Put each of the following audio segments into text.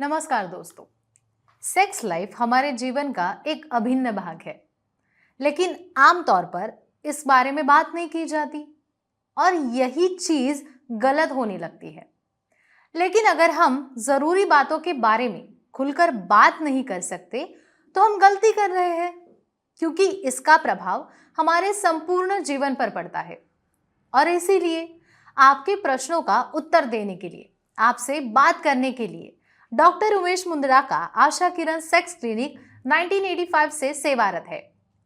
नमस्कार दोस्तों। Sex life हमारे जीवन का एक अभिन्न भाग है, लेकिन आमतौर पर इस बारे में बात नहीं की जाती और यही चीज गलत होने लगती है। लेकिन अगर हम जरूरी बातों के बारे में खुलकर बात नहीं कर सकते तो हम गलती कर रहे हैं, क्योंकि इसका प्रभाव हमारे संपूर्ण जीवन पर पड़ता है। और इसीलिए आपके प्रश्नों का उत्तर देने के लिए, आपसे बात करने के लिए डॉक्टर उमेश मुंदड़ा का आशा किरण सेक्स क्लिनिक 1985 से सेवारत है।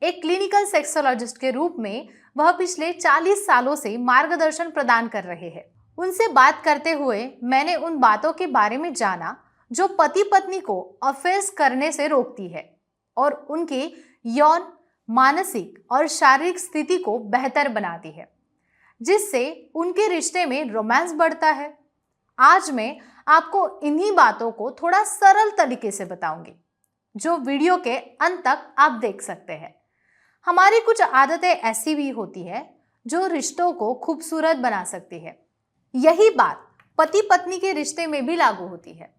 एक क्लिनिकल सेक्सोलॉजिस्ट के रूप में वह पिछले 40 सालों से मार्गदर्शन प्रदान कर रहे हैं। उनसे बात करते हुए मैंने उन बातों के बारे में जाना जो पति पत्नी को अफेयर्स करने से रोकती है और उनके यौन, मानसिक और शारीरिक स्थिति को बेहतर बनाती है, जिससे उनके रिश्ते में रोमांस बढ़ता है। आज मैं आपको इन्हीं बातों को थोड़ा सरल तरीके से बताऊंगी, जो वीडियो के अंत तक आप देख सकते हैं। हमारी कुछ आदतें ऐसी भी होती है जो रिश्तों को खूबसूरत बना सकती है। यही बात पति पत्नी के रिश्ते में भी लागू होती है।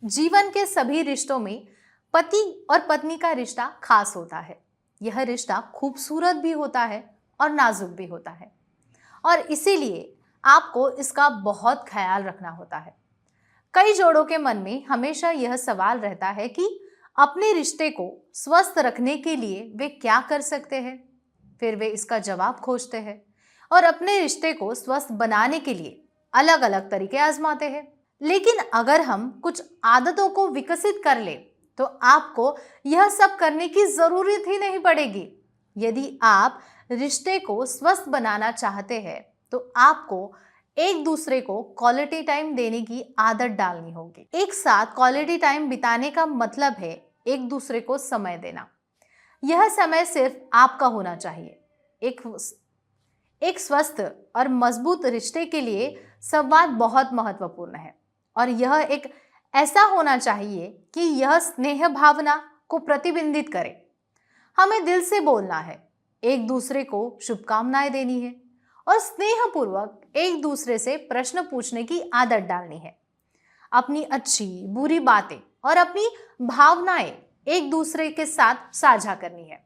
जीवन के सभी रिश्तों में पति और पत्नी का रिश्ता खास होता है। यह रिश्ता खूबसूरत भी होता है और नाजुक भी होता है, और इसीलिए आपको इसका बहुत ख्याल रखना होता है। कई जोड़ों के मन में हमेशा यह सवाल रहता है कि अपने रिश्ते को स्वस्थ रखने के लिए वे क्या कर सकते हैं। फिर वे इसका जवाब खोजते हैं और अपने रिश्ते को स्वस्थ बनाने के लिए अलग अलग तरीके आजमाते हैं। लेकिन अगर हम कुछ आदतों को विकसित कर ले तो आपको यह सब करने की जरूरत ही नहीं पड़ेगी। यदि आप रिश्ते को स्वस्थ बनाना चाहते हैं तो आपको एक दूसरे को क्वालिटी टाइम देने की आदत डालनी होगी। एक साथ क्वालिटी टाइम बिताने का मतलब है एक दूसरे को समय देना। यह समय सिर्फ आपका होना चाहिए। एक स्वस्थ और मजबूत रिश्ते के लिए संवाद बहुत महत्वपूर्ण है, और यह एक ऐसा होना चाहिए कि यह स्नेह भावना को प्रतिबिंबित करे। हमें दिल से बोलना है, एक दूसरे को शुभकामनाएं देनी है और स्नेहपूर्वक एक दूसरे से प्रश्न पूछने की आदत डालनी है। अपनी अच्छी बुरी बातें और अपनी भावनाएं एक दूसरे के साथ साझा करनी है।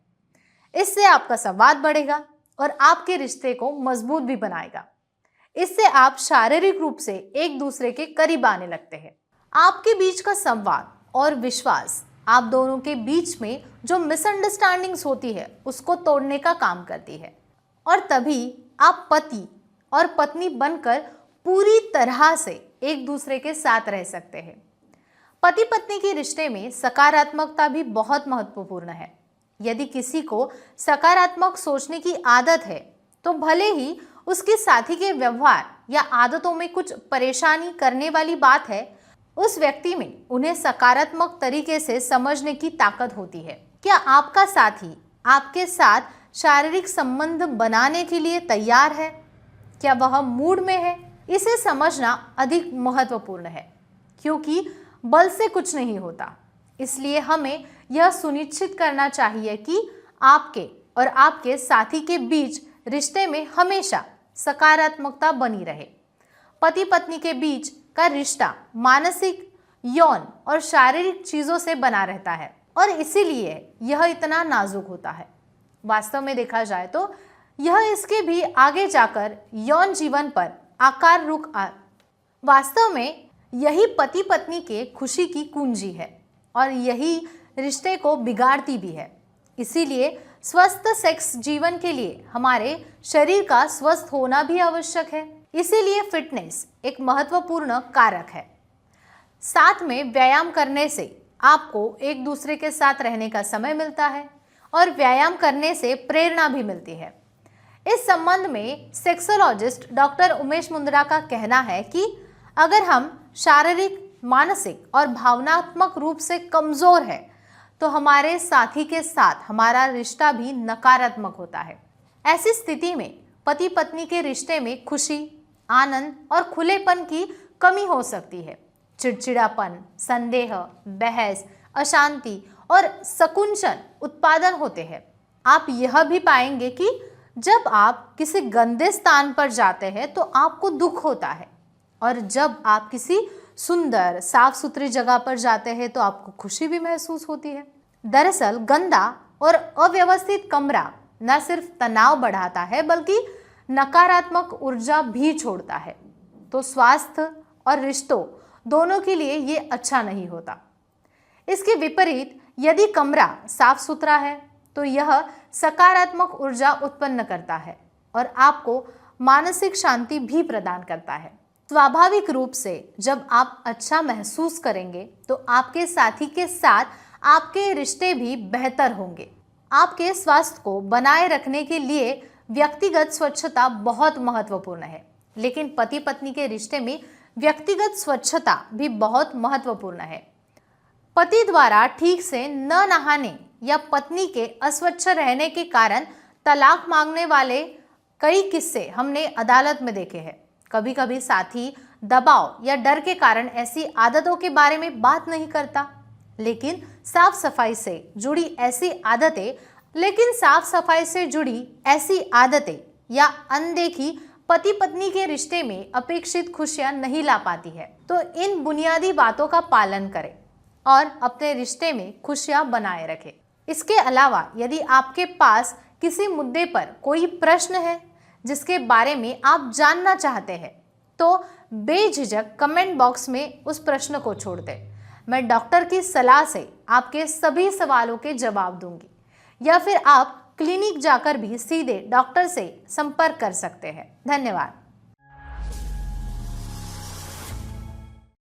इससे आपका संवाद बढ़ेगा और आपके रिश्ते को मजबूत भी बनाएगा। इससे आप शारीरिक रूप से एक दूसरे के करीब आने लगते हैं। आपके बीच का संवाद और विश्वास आप दोनों के बीच में जो मिसअंडरस्टैंडिंग्स होती है उसको तोड़ने का काम करती है, और तभी आप पति और पत्नी बनकर पूरी तरह से एक दूसरे के साथ रह सकते हैं। पति पत्नी के रिश्ते में सकारात्मकता भी बहुत महत्वपूर्ण है। यदि किसी को सकारात्मक सोचने की आदत है तो भले ही उसके साथी के व्यवहार या आदतों में कुछ परेशानी करने वाली बात है, उस व्यक्ति में उन्हें सकारात्मक तरीके से समझने की ताकत होती है। क्या आपका साथी आपके साथ शारीरिक संबंध बनाने के लिए तैयार है? क्या वह मूड में है? इसे समझना अधिक महत्वपूर्ण है, क्योंकि बल से कुछ नहीं होता। इसलिए हमें यह सुनिश्चित करना चाहिए कि आपके और आपके साथी के बीच रिश्ते में हमेशा सकारात्मकता बनी रहे। पति पत्नी के बीच का रिश्ता मानसिक, यौन और शारीरिक चीजों से बना रहता है, और इसीलिए यह इतना नाजुक होता है। वास्तव में देखा जाए तो यह इसके भी आगे जाकर यौन जीवन पर आकार रुख वास्तव में यही पति पत्नी के खुशी की कुंजी है, और यही रिश्ते को बिगाड़ती भी है। इसीलिए स्वस्थ सेक्स जीवन के लिए हमारे शरीर का स्वस्थ होना भी आवश्यक है। इसीलिए फिटनेस एक महत्वपूर्ण कारक है। साथ में व्यायाम करने से आपको एक दूसरे के साथ रहने का समय मिलता है, और व्यायाम करने से प्रेरणा भी मिलती है। इस संबंध में सेक्सोलॉजिस्ट डॉक्टर उमेश मुंदड़ा का कहना है कि अगर हम शारीरिक, मानसिक और भावनात्मक रूप से कमजोर हैं तो हमारे साथी के साथ हमारा रिश्ता भी नकारात्मक होता है। ऐसी स्थिति में पति पत्नी के रिश्ते में खुशी, आनंद और खुलेपन की कमी हो सकती है। चिड़चिड़ापन, संदेह, बहस, अशांति और संकुचन उत्पादन होते हैं। आप यह भी पाएंगे कि जब आप किसी गंदे स्थान पर जाते हैं तो आपको दुख होता है, और जब आप किसी सुंदर साफ सुथरी जगह पर जाते हैं तो आपको खुशी भी महसूस होती है। दरअसल गंदा और अव्यवस्थित कमरा न सिर्फ तनाव बढ़ाता है बल्कि नकारात्मक ऊर्जा भी छोड़ता है। तो स्वास्थ्य और रिश्तों दोनों के लिए ये अच्छा नहीं होता। इसके विपरीत यदि कमरा साफ सुथरा है तो यह सकारात्मक ऊर्जा उत्पन्न करता है और आपको मानसिक शांति भी प्रदान करता है। स्वाभाविक रूप से जब आप अच्छा महसूस करेंगे तो आपके साथी के साथ आपके रिश्ते भी बेहतर होंगे। आपके स्वास्थ्य को बनाए रखने के लिए व्यक्तिगत स्वच्छता बहुत महत्वपूर्ण है, लेकिन पति पत्नी के रिश्ते में व्यक्तिगत स्वच्छता भी बहुत महत्वपूर्ण है। पति द्वारा ठीक से न नहाने या पत्नी के अस्वच्छ रहने के कारण तलाक मांगने वाले कई किस्से हमने अदालत में देखे हैं। कभी कभी साथी दबाव या डर के कारण ऐसी आदतों के बारे में बात नहीं करता, लेकिन साफ सफाई से जुड़ी ऐसी आदतें या अनदेखी पति पत्नी के रिश्ते में अपेक्षित खुशियां नहीं ला पाती है। तो इन बुनियादी बातों का पालन करें और अपने रिश्ते में खुशियां बनाए रखें। इसके अलावा यदि आपके पास किसी मुद्दे पर कोई प्रश्न है जिसके बारे में आप जानना चाहते हैं तो बेझिझक कमेंट बॉक्स में उस प्रश्न को छोड़ दें। मैं डॉक्टर की सलाह से आपके सभी सवालों के जवाब दूंगी, या फिर आप क्लिनिक जाकर भी सीधे डॉक्टर से संपर्क कर सकते हैं। धन्यवाद।